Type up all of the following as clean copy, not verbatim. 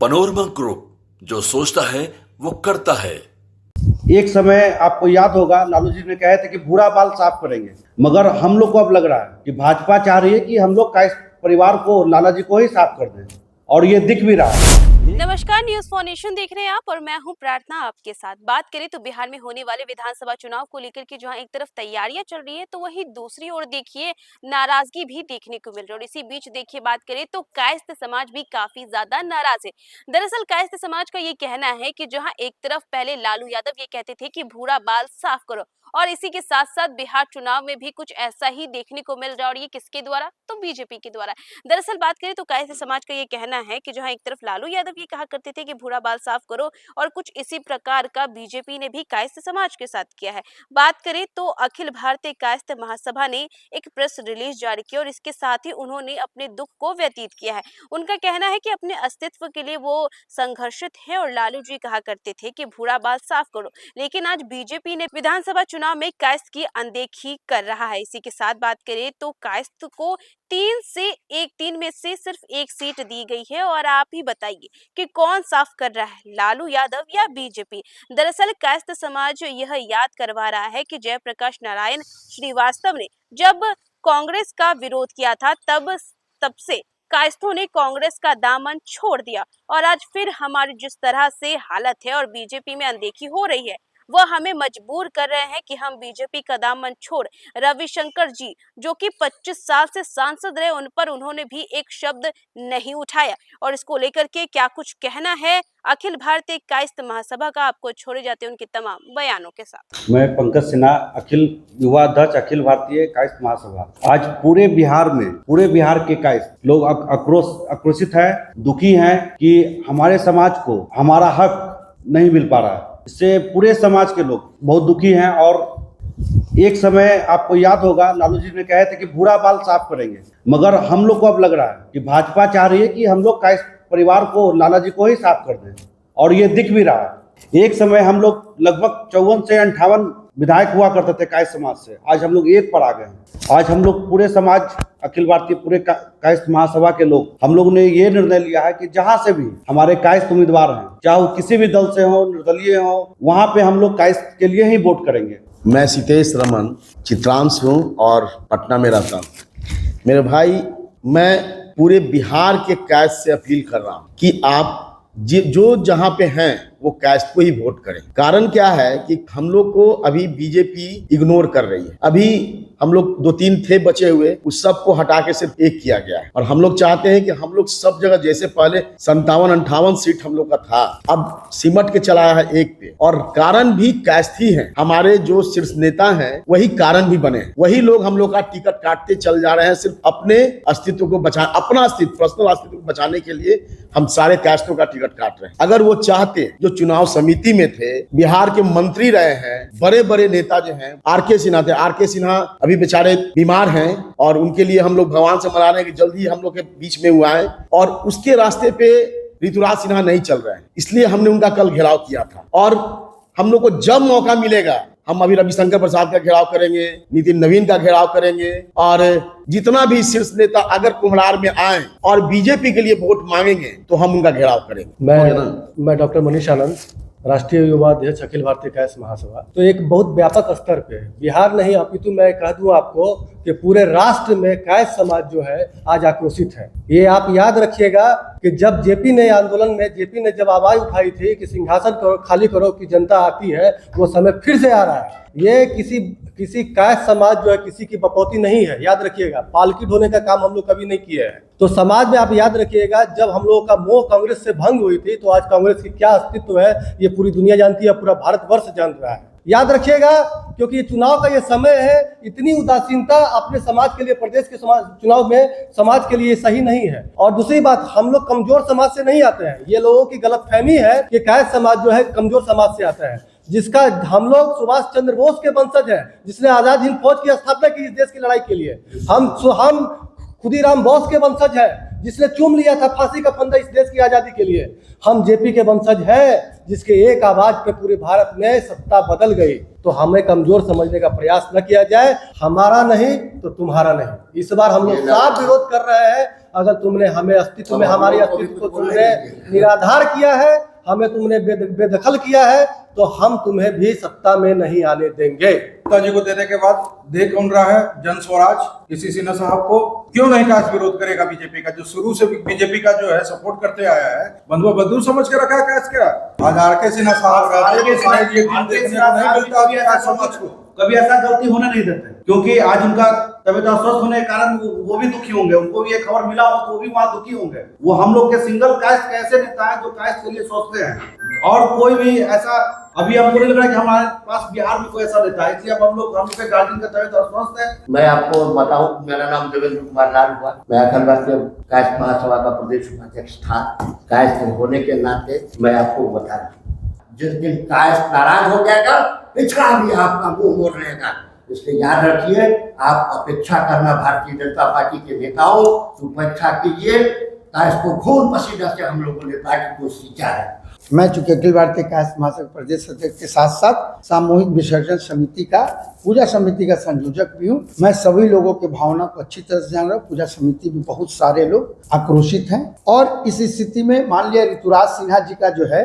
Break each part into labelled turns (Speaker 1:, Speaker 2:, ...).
Speaker 1: Panorama group, जो सोचता है वो करता है।
Speaker 2: एक समय आपको याद होगा, लालू जी ने कहे थे कि भूरा बाल साफ करेंगे, मगर हम लोग को अब लग रहा है कि भाजपा चाह रही है कि हम लोग का इस परिवार को, लाला जी को ही साफ कर दें, और ये दिख भी रहा है।
Speaker 3: नमस्कार, न्यूज फाउंडेशन देख रहे हैं आप और मैं हूं प्रार्थना आपके साथ। बात करें तो बिहार में होने वाले विधानसभा चुनाव को लेकर के जहां एक तरफ तैयारियां चल रही है, तो वहीं दूसरी ओर देखिए नाराजगी भी देखने को मिल रही है। और इसी बीच देखिए बात करें तो कायस्थ समाज भी काफी ज्यादा नाराज है। दरअसल कायस्थ समाज का ये कहना है कि जहां एक तरफ पहले लालू यादव ये कहते थे कि भूरा बाल साफ करो, और इसी के साथ साथ बिहार चुनाव में भी कुछ ऐसा ही देखने को मिल रहा है। और ये किसके द्वारा? तो बीजेपी के द्वारा। दरअसल बात करें तो कायस्थ समाज का ये कहना है कि जहां एक तरफ लालू यादव ये कहा करते थे कि भूरा बाल साफ करो, और कुछ इसी प्रकार का बीजेपी ने भी कायस्थ समाज के साथ किया है। बात करें तो अखिल भारतीय कायस्थ महासभा ने एक प्रेस रिलीज जारी की और इसके साथ ही उन्होंने अपने दुख को व्यतीत किया है। उनका कहना है कि अपने अस्तित्व के लिए वो संघर्षित है, और लालू जी कहा करते थे कि भूरा बाल साफ करो, लेकिन आज बीजेपी ने विधानसभा चुनाव में कायस्थ की अनदेखी कर रहा है। इसी के साथ बात करें तो कायस्थ को 3 में से सिर्फ एक सीट दी गई है, और आप ही बताइए कि कौन साफ कर रहा है, लालू यादव या बीजेपी? दरअसल कायस्थ समाज यह याद करवा रहा है कि जयप्रकाश नारायण श्रीवास्तव ने जब कांग्रेस का विरोध किया था, तब से कायस्थों ने कांग्रेस का दामन छोड़ दिया, और आज फिर हमारी जिस तरह से हालत है और बीजेपी में अनदेखी हो रही है, वह हमें मजबूर कर रहे हैं कि हम बीजेपी का दामन छोड़। रविशंकर जी, जो कि 25 साल से सांसद रहे, उन पर उन्होंने भी एक शब्द नहीं उठाया। और इसको लेकर के क्या कुछ कहना है अखिल भारतीय कायस्थ महासभा का, आपको छोड़े जाते हैं उनके तमाम बयानों के साथ।
Speaker 2: मैं पंकज सिन्हा, अखिल युवा अध्यक्ष, अखिल भारतीय कायस्थ महासभा। आज पूरे बिहार के कायस्थ लोग आक्रोशित है, दुखी हैं कि हमारे समाज को हमारा हक नहीं मिल पा रहा है। इससे पूरे समाज के लोग बहुत दुखी हैं। और एक समय आपको याद होगा, लालू जी ने कहे थे कि भूरा बाल साफ करेंगे, मगर हम लोग को अब लग रहा है कि भाजपा चाह रही है कि हम लोग का इस परिवार को, लाला जी को ही साफ कर दें, और ये दिख भी रहा है। एक समय हम लोग लगभग 54 से 58 विधायक हुआ करते थे कायस्थ समाज से, आज हम लोग एक पर आ गए हैं। आज हम लोग पूरे समाज, अखिल भारतीय पूरे कायस्थ महासभा के लोग, हम लोग ने ये निर्णय लिया है कि जहां से भी हमारे कायस्थ उम्मीदवार हैं, चाहे वो किसी भी दल से हो, निर्दलीय हो, वहां पे हम लोग कायस्थ के लिए ही वोट करेंगे।
Speaker 4: मैं सितेश रमन चित्रांश हूँ और पटना में रहता हूँ। मेरे भाई, मैं पूरे बिहार के कायस्थ से अपील कर रहा हूँ कि आप जो जहाँ पे हैं वो कायस्थ को ही वोट करें। कारण क्या है कि हम लोग को अभी बीजेपी इग्नोर कर रही है। अभी हम लोग 2-3 थे बचे हुए, उस सब को हटा के सिर्फ एक किया गया है, और हम लोग चाहते हैं कि हम लोग सब जगह, जैसे पहले 57-58 सीट हम लोग का था, अब सिमट के चलाया है एक पे। और कारण भी कायस्थ ही है। हमारे जो शीर्ष नेता हैं वही कारण भी बने, वही लोग हम लोग का टिकट काटते चल जा रहे हैं, सिर्फ अपने अस्तित्व को अपना अस्तित्व, पर्सनल अस्तित्व को बचाने के लिए हम सारे कायस्थों का टिकट काट रहे हैं। अगर वो चाहते, जो चुनाव समिति में थे, बिहार के मंत्री रहे हैं, बड़े बड़े नेता जो हैं, आर.के. सिन्हा थे, आर.के. सिन्हा अभी बेचारे बीमार हैं, और उनके लिए हम लोग भगवान से मना रहे हैं कि जल्दी हम लोग के बीच में हुआ है, और उसके रास्ते पे ऋतुराज सिन्हा नहीं चल रहे हैं, इसलिए हमने उनका कल घेराव किया था। और हम लोग को जब मौका मिलेगा, हम अभी रविशंकर प्रसाद का घेराव करेंगे, नितिन नवीन का घेराव करेंगे, और जितना भी शीर्ष नेता अगर कुम्हरार में आए और बीजेपी के लिए वोट मांगेंगे तो हम उनका घेराव करेंगे।
Speaker 5: मैं डॉक्टर मनीष आनंद, राष्ट्रीय युवा अध्यक्ष, अखिल भारतीय कायस्थ महासभा। तो एक बहुत व्यापक स्तर पे, बिहार नहीं अपितु मैं कह दूं आपको कि पूरे राष्ट्र में कायस्थ समाज जो है आज आक्रोशित है। ये आप याद रखिएगा कि जब जेपी ने आंदोलन में, जेपी ने जब आवाज उठाई थी कि सिंहासन खाली करो कि जनता आती है, वो समय फिर से आ रहा है। ये किसी कायस्थ समाज जो है किसी की बपौती नहीं है, याद रखिएगा। पालकी ढोने का काम हम लोग कभी नहीं किए हैं। तो समाज में आप याद रखिएगा, जब हम लोगों का मोह कांग्रेस से भंग हुई थी, तो आज कांग्रेस की क्या अस्तित्व है ये पूरी दुनिया जानती है, पूरा भारतवर्ष जान रहा है। याद रखिएगा, क्योंकि चुनाव का ये समय है, इतनी उदासीनता अपने समाज के लिए, प्रदेश के चुनाव में समाज के लिए सही नहीं है। और दूसरी बात, हम लोग कमजोर समाज से नहीं आते हैं। ये लोगों की गलतफहमी है कि कायस्थ समाज जो है कमजोर समाज से आता है, जिसका हम लोग सुभाष चंद्र बोस के वंशज हैं, जिसने आजाद हिंद फौज की स्थापना की इस देश की लड़ाई के लिए। हम खुदीराम बोस के वंशज हैं, जिसने चूम लिया था फांसी का फंदा इस देश की आजादी के लिए। हम जेपी के वंशज हैं, जिसके एक आवाज पे पूरे भारत में सत्ता बदल गई। तो हमें कमजोर समझने का प्रयास न किया जाए। हमारा नहीं तो तुम्हारा नहीं, इस बार हम लोग साफ विरोध कर रहे हैं। अगर तुमने हमें अस्तित्व में हमारे अस्तित्व को तुमने निराधार किया है, हमें तुमने बेदखल किया है, तो हम तुम्हें भी सत्ता में नहीं आने देंगे।
Speaker 6: जी को देने के बाद देख कौन रहा है जन स्वराज किसी सिन्हा साहब को क्यों नहीं काश विरोध करेगा बीजेपी का, जो शुरू से बीजेपी का जो है सपोर्ट करते आया है, बंधुआ बंधु समझ के रखा है काश क्या। आज आर.के. सिन्हा साहब समाज को
Speaker 2: कभी ऐसा गलती होने नहीं देते, क्योंकि आज उनका तबियत अस्वस्थ होने के कारण वो भी दुखी होंगे, उनको भी ये खबर मिला हो तो वो भी वहां दुखी होंगे। वो हम लोग के सिंगल कास्ट कैसे नेता है जो कास्ट के लिए सोचते हैं, और कोई भी ऐसा अभी हमको नहीं लग रहा है कि हमारे पास बिहार में कोई ऐसा नेता है, इसलिए अब हम लोग के गार्जियन का तबियत अस्वस्थ है।
Speaker 7: मैं आपको बताऊं, मेरा नाम देवेंद्र कुमार लाल हुआ, मैं अखिल भारतीय कायस्थ महासभा का प्रदेश उपाध्यक्ष था। कायस्थ होने के नाते मैं आपको बता रहा हूँ, जिस दिन कायस्थ नाराज हो जाएगा, पिछड़ा भी आपका मुंह मोड़ लेगा। इसलिए याद रखिए, आप अपेक्षा करना भारतीय जनता पार्टी के नेताओं, उपेक्षा कीजिए। कायस्थ को खून पसीना से हम लोगों ने पार्टी को सींचा है।
Speaker 8: मैं चूंकि अखिल भारतीय कायस्थ महासभा प्रदेश अध्यक्ष के साथ साथ सामूहिक विसर्जन समिति का, पूजा समिति का संयोजक भी हूँ। मैं सभी लोगों के भावना को अच्छी तरह से जान रहा हूँ। पूजा समिति में बहुत सारे लोग आक्रोशित हैं, और इस स्थिति में मान लिया ऋतुराज सिन्हा जी का जो है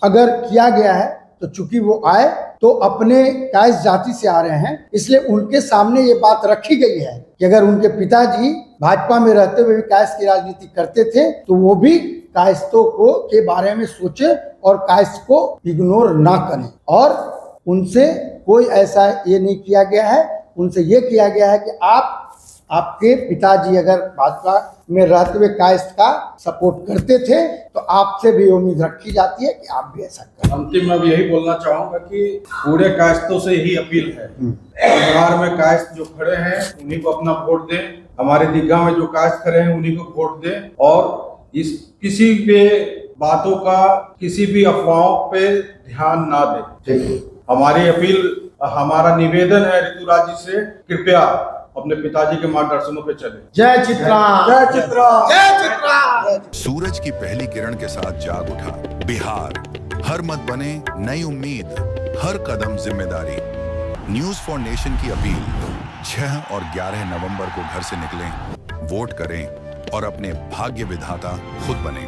Speaker 8: अगर किया गया है, तो चूंकि वो आए तो अपने कायस्थ जाति से आ रहे हैं, इसलिए उनके सामने ये बात रखी गई है कि अगर उनके पिताजी भाजपा में रहते हुए भी कायस्थ की राजनीति करते थे, तो वो भी कायस्थों को के बारे में सोचे और कायस्थ को इग्नोर ना करें। और उनसे कोई ऐसा ये नहीं किया गया है, उनसे ये किया गया है कि आपके पिताजी अगर भाजपा में रहते हुए कायस्थ का सपोर्ट करते थे, तो आपसे भी उम्मीद रखी जाती है कि आप भी ऐसा करें।
Speaker 6: अंतिम में भी यही बोलना चाहूंगा कि पूरे कायस्थों से ही अपील है, बिहार में कायस्थ जो खड़े हैं उन्हीं को अपना वोट दें, हमारे दीघा में जो कायस्थ खड़े हैं उन्हीं को वोट दें, और इस किसी भी बातों का, किसी भी अफवाहों पे ध्यान ना दें। हमारी अपील, हमारा निवेदन है ऋतुराज जी से, कृपया अपने पिताजी के मार्गदर्शनों पे चले।
Speaker 4: जय चित्रा, जय चित्रा, जय चित्रा।
Speaker 9: सूरज की पहली किरण के साथ जाग उठा बिहार, हर मत बने नई उम्मीद, हर कदम जिम्मेदारी। न्यूज फॉर नेशन की अपील, 6 और 11 नवंबर को घर से निकलें, वोट करें और अपने भाग्य विधाता खुद बने।